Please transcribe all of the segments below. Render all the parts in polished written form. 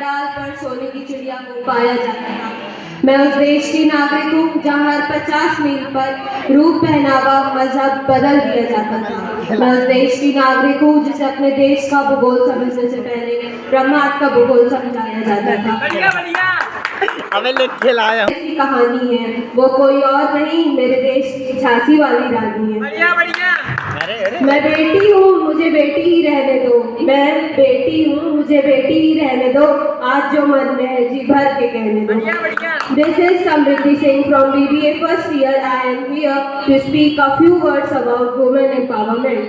डाल पर सोने की चिड़िया को पाया जाता था। मैं उस देश की नागरिक हूँ जहाँ हर 50 मील पर रूप पहनावा मजहब बदल दिया जाता था। मैं उस देश की नागरिक हूँ जिसे अपने देश का भूगोल समझने से पहले ब्रह्मांड का भूगोल समझाया जाता था। हमें लिख के लाया ऐसी कहानी है, वो कोई और नहीं, मेरे देश की झांसी वाली रानी है। बढ़िया बढ़िया। मैं बेटी हूँ, मुझे बेटी ही रहने दो। मैं बेटी हूँ, मुझे बेटी ही रहने दो। आज जो मन में है जी भर के कहने दो। This is Samriddhi Singh from BBA first year. I am here to speak a few words about women empowerment.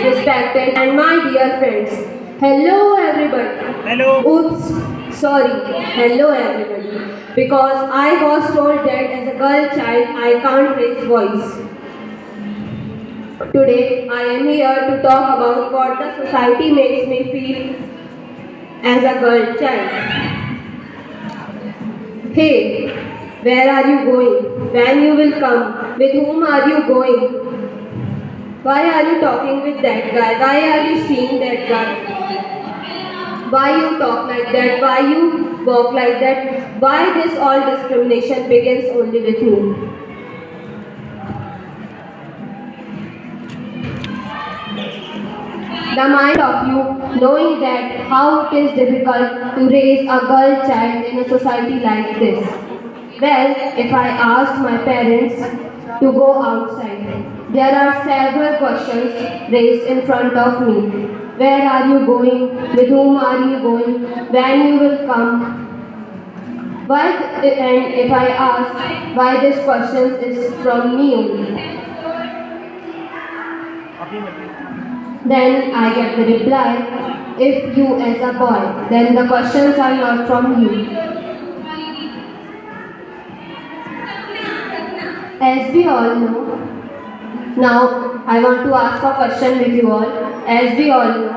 Respected and my dear friends, hello everybody. Hello. Oops, sorry. Hello everybody. Because I was told that as a girl child I can't raise voice. Today I am here to talk about what the society makes me feel as a girl child. Hey, where are you going? When you will come? With whom are you going? Why are you talking with that guy? Why are you seeing that guy? Why you talk like that? Why you walk like that? Why this all discrimination begins only with me? The mind of you knowing that how it is difficult to raise a girl child in a society like this. Well, if I asked my parents to go outside, there are several questions raised in front of me. Where are you going? With whom are you going? When you will come? Why, and if I ask why this question is from me only, then I get the reply, if you as a boy, then the questions are not from you. As we all know, now I want to ask a question with you all. As we all know,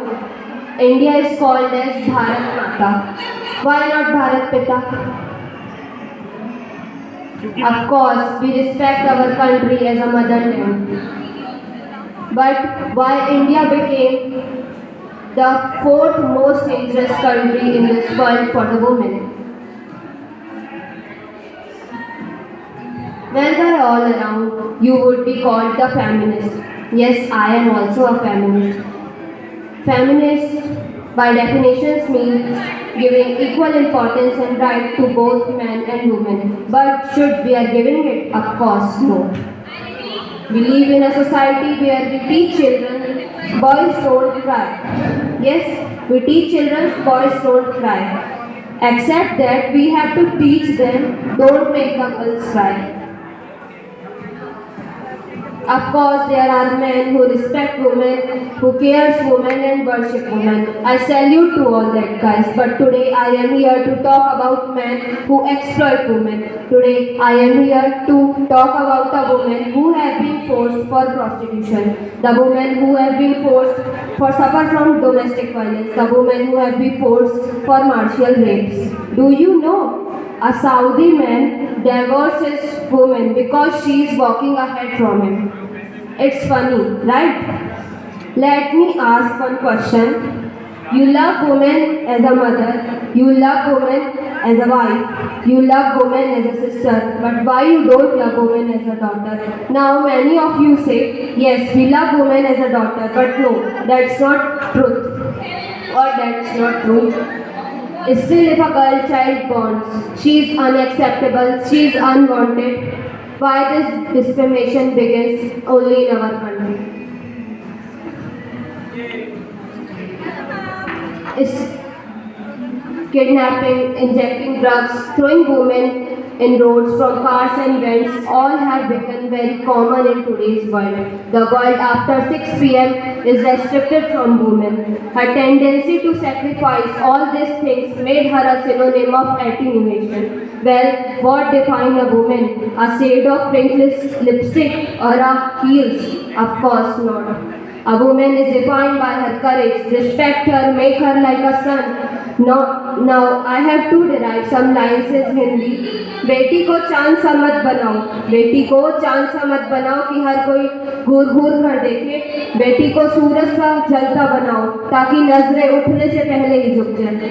India is called as Bharat Mata. Why not Bharat Pita? Of course, we respect our country as a motherland. But why India became the fourth most dangerous country in this world for the women? Well, by all around, you would be called the feminist. Yes, I am also a feminist. Feminist, by definition, means giving equal importance and right to both men and women. But should we are giving it? Of course, no. We live in a society where we teach children boys don't cry. Yes, we teach children boys don't cry. Except that we have to teach them don't make the girls cry. Of course, there are men who respect women, who cares women and worship women. I salute to all that guys. But today I am here to talk about men who exploit women. Today I am here to talk about the women who have been forced for prostitution, the women who have been forced for suffer from domestic violence, the women who have been forced for martial rapes. Do you know? A Saudi man divorces woman because she is walking ahead from him. It's funny, right? Let me ask one question. You love woman as a mother, you love woman as a wife, you love woman as a sister, but why you don't love woman as a daughter? Now many of you say, yes, we love woman as a daughter, but no, that's not truth. Or that's not true. Still, if a girl child born, she is unacceptable, she is unwanted. Why this discrimination begins only in our country? Is kidnapping, injecting drugs, throwing women in roads from cars and vans all have become very common in today's world. The world after 6 p.m. is restricted from women. Her tendency to sacrifice all these things made her a synonym of attenuation. Well, what defines a woman? A shade of pink lipstick or a heels? Of course not. A woman is defined by her courage. Respect her, make her like a son. Now I have to derive some lines in Hindi. बेटी को चांद सा मत बनाओ, बेटी को चांद सा मत बनाओ कि हर कोई घूर घूर कर देखे। बेटी को सूरज सा जलता बनाओ ताकि नजरें उठने से पहले ही झुक जाए।